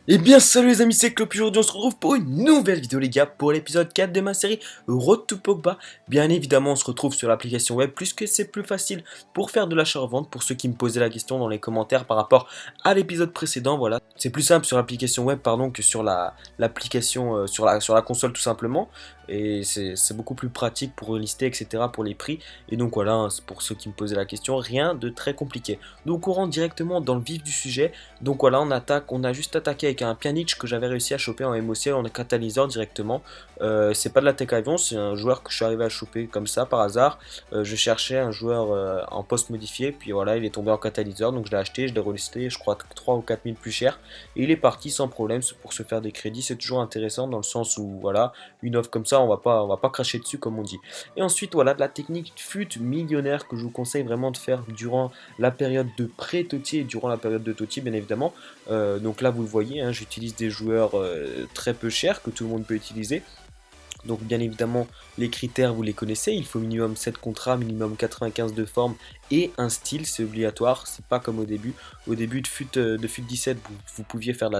Eh bien salut les amis, c'est Clop, aujourd'hui on se retrouve pour une nouvelle vidéo les gars, pour l'épisode 4 de ma série Road to Pogba. Bien évidemment on se retrouve sur l'application web puisque c'est plus facile pour faire de l'achat-revente. Pour ceux qui me posaient la question dans les commentaires par rapport à l'épisode précédent, voilà. C'est plus simple sur l'application web pardon que sur l'application sur la console tout simplement. Et c'est beaucoup plus pratique pour lister etc pour les prix. Et donc voilà, hein, c'est pour ceux qui me posaient la question, rien de très compliqué. Donc on rentre directement dans le vif du sujet. Donc voilà, on a juste attaqué avec un Pjanic que j'avais réussi à choper en MOC en catalyseur directement. C'est pas de la Tech Avion, c'est un joueur que je suis arrivé à choper comme ça par hasard. Je cherchais un joueur en poste modifié, puis voilà, il est tombé en catalyseur, donc je l'ai acheté, je l'ai relisté, je crois 3 ou 4 000 plus cher. Et il est parti sans problème pour se faire des crédits, c'est toujours intéressant dans le sens où voilà, une offre comme ça, on va pas cracher dessus comme on dit. Et ensuite voilà, de la technique fut millionnaire que je vous conseille vraiment de faire durant la période de pré-Totti et durant la période de Totti bien évidemment. Donc là vous le voyez, hein, j'utilise des joueurs très peu chers que tout le monde peut utiliser. Donc bien évidemment, les critères, vous les connaissez, il faut minimum 7 contrats, minimum 95 de forme et un style, c'est obligatoire, c'est pas comme au début. Au début de FUT 17, vous pouviez faire de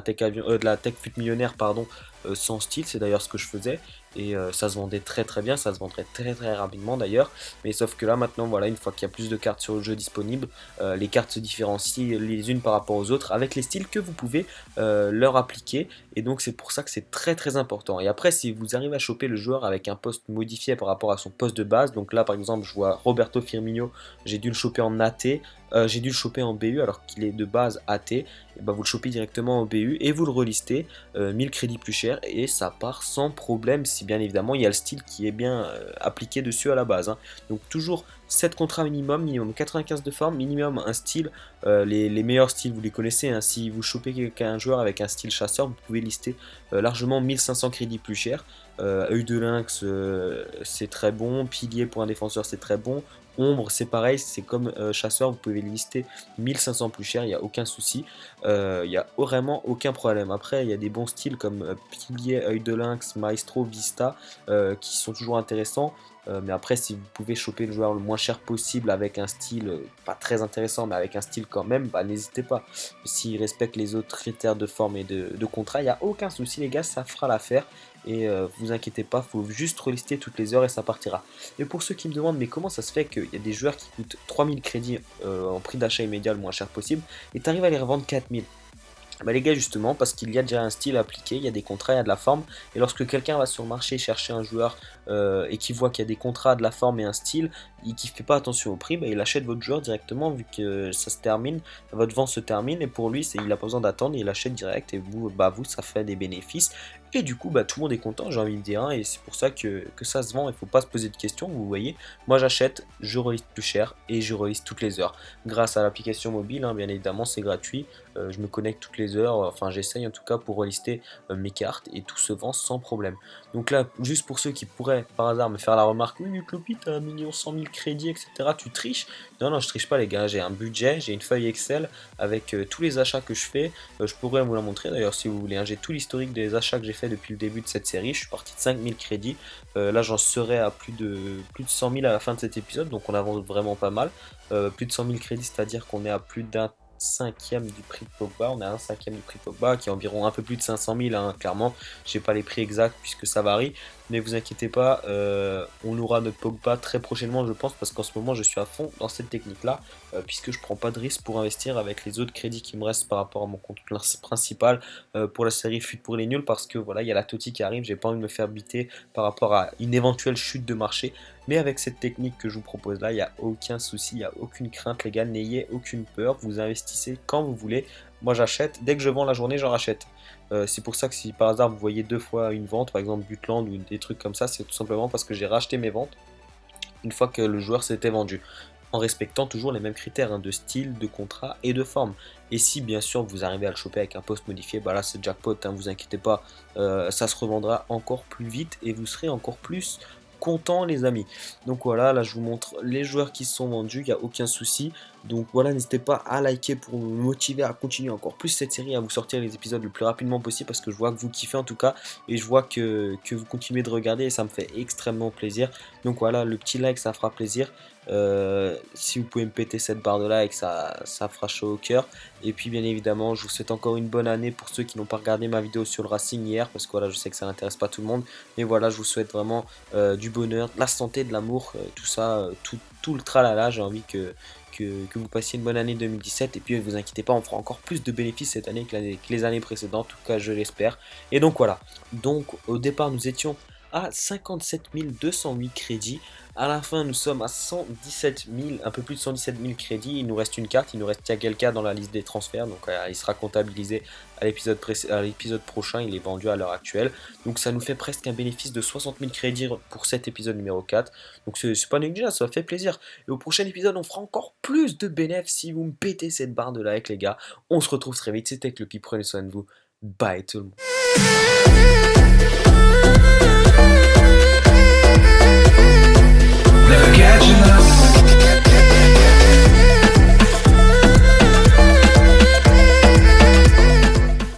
la tech FUT millionnaire pardon, sans style, c'est d'ailleurs ce que je faisais. Et ça se vendait très très bien, ça se vendrait très très rapidement d'ailleurs. Mais sauf que là maintenant, voilà, une fois qu'il y a plus de cartes sur le jeu disponibles, les cartes se différencient les unes par rapport aux autres avec les styles que vous pouvez leur appliquer. Et donc c'est pour ça que c'est très très important. Et après, si vous arrivez à choper le joueur avec un poste modifié par rapport à son poste de base, donc là par exemple je vois Roberto Firmino, j'ai dû le choper en AT, j'ai dû le choper en BU alors qu'il est de base AT, et bah vous le chopez directement en BU et vous le relistez 1000 crédits plus cher et ça part sans problème si bien évidemment il y a le style qui est bien appliqué dessus à la base, hein. Donc toujours 7 contrats minimum, minimum 95 de forme, minimum un style, les meilleurs styles vous les connaissez, hein. Si vous chopez un joueur avec un style chasseur, vous pouvez lister largement 1500 crédits plus cher. Œil de lynx c'est très bon, pilier pour un défenseur c'est très bon, ombre c'est pareil, c'est comme chasseur, vous pouvez lister 1500 plus cher, il n'y a aucun souci, il n'y a vraiment aucun problème. Après il y a des bons styles comme pilier, œil de lynx, maestro, vista qui sont toujours intéressants. Mais après, si vous pouvez choper le joueur le moins cher possible avec un style pas très intéressant, mais avec un style quand même, bah n'hésitez pas. S'il respecte les autres critères de forme et de contrat, il n'y a aucun souci, les gars, ça fera l'affaire. Et vous inquiétez pas, il faut juste relister toutes les heures et ça partira. Et pour ceux qui me demandent, mais comment ça se fait qu'il y a des joueurs qui coûtent 3000 crédits en prix d'achat immédiat le moins cher possible et tu arrives à les revendre 4000? Bah les gars justement parce qu'il y a déjà un style appliqué, il y a des contrats, il y a de la forme et lorsque quelqu'un va sur le marché chercher un joueur et qui voit qu'il y a des contrats, de la forme et un style et qui ne fait pas attention au prix, bah, il achète votre joueur directement vu que ça se termine, votre vente se termine et pour lui il n'a pas besoin d'attendre, il achète direct et vous, vous ça fait des bénéfices et du coup bah, tout le monde est content j'ai envie de dire, hein, et c'est pour ça que ça se vend, il ne faut pas se poser de questions, vous voyez, moi j'achète, je reliste plus cher et je reliste toutes les heures grâce à l'application mobile, hein, bien évidemment c'est gratuit. Je me connecte toutes les heures, enfin j'essaye en tout cas pour relister mes cartes et tout se vend sans problème. Donc là, juste pour ceux qui pourraient par hasard me faire la remarque, oui mais Clopi t'as 1 100 000 crédits etc, tu triches. Non non je triche pas les gars, j'ai un budget, j'ai une feuille Excel avec tous les achats que je fais, je pourrais vous la montrer d'ailleurs si vous voulez, hein. J'ai tout l'historique des achats que j'ai fait depuis le début de cette série, je suis parti de 5000 crédits, là j'en serai à plus de 100 000 à la fin de cet épisode, donc on avance vraiment pas mal. Plus de 100 000 crédits, c'est-à-dire qu'on est à plus d'un cinquième du prix de Pogba, on a un cinquième du prix de Pogba qui est environ un peu plus de 500 000, hein, clairement, je sais pas les prix exacts puisque ça varie, mais vous inquiétez pas, on aura notre Pogba très prochainement je pense, parce qu'en ce moment je suis à fond dans cette technique là, puisque je prends pas de risque pour investir avec les autres crédits qui me restent par rapport à mon compte principal pour la série Fut pour les nuls, parce que voilà il y a la Totti qui arrive, j'ai pas envie de me faire biter par rapport à une éventuelle chute de marché. Mais avec cette technique que je vous propose là, il n'y a aucun souci, il n'y a aucune crainte les gars, n'ayez aucune peur, vous investissez quand vous voulez. Moi j'achète, dès que je vends la journée, j'en rachète. C'est pour ça que si par hasard vous voyez deux fois une vente, par exemple Butland ou des trucs comme ça, c'est tout simplement parce que j'ai racheté mes ventes une fois que le joueur s'était vendu. En respectant toujours les mêmes critères, hein, de style, de contrat et de forme. Et si bien sûr vous arrivez à le choper avec un poste modifié, bah là c'est jackpot, hein, vous inquiétez pas, ça se revendra encore plus vite et vous serez encore plus content les amis. Donc voilà, là je vous montre les joueurs qui se sont vendus, il n'y a aucun souci. Donc voilà, n'hésitez pas à liker pour me motiver à continuer encore plus cette série, à vous sortir les épisodes le plus rapidement possible parce que je vois que vous kiffez en tout cas et je vois que vous continuez de regarder et ça me fait extrêmement plaisir. Donc voilà, le petit like ça fera plaisir. Si vous pouvez me péter cette barre de like, ça fera chaud au cœur. Et puis bien évidemment, je vous souhaite encore une bonne année pour ceux qui n'ont pas regardé ma vidéo sur le Racing hier parce que voilà, je sais que ça n'intéresse pas tout le monde. Mais voilà, je vous souhaite vraiment du bonheur, de la santé, de l'amour, tout ça, tout le tralala. J'ai envie que vous passiez une bonne année 2017 et puis ne vous inquiétez pas, on fera encore plus de bénéfices cette année que les années précédentes, en tout cas je l'espère. Et donc voilà, donc au départ nous étions à 57 208 crédits, à la fin nous sommes à 117 000, un peu plus de 117 000 crédits, il nous reste une carte, il nous reste Tiagelka dans la liste des transferts, donc il sera comptabilisé à l'épisode prochain, il est vendu à l'heure actuelle, donc ça nous fait presque un bénéfice de 60 000 crédits pour cet épisode numéro 4, donc c'est pas négligeable, ça fait plaisir. Et au prochain épisode, on fera encore plus de bénéfices si vous me pétez cette barre de like, les gars. On se retrouve très vite. C'était Clopi, prenez soin de vous. Bye tout le monde. Never catching us.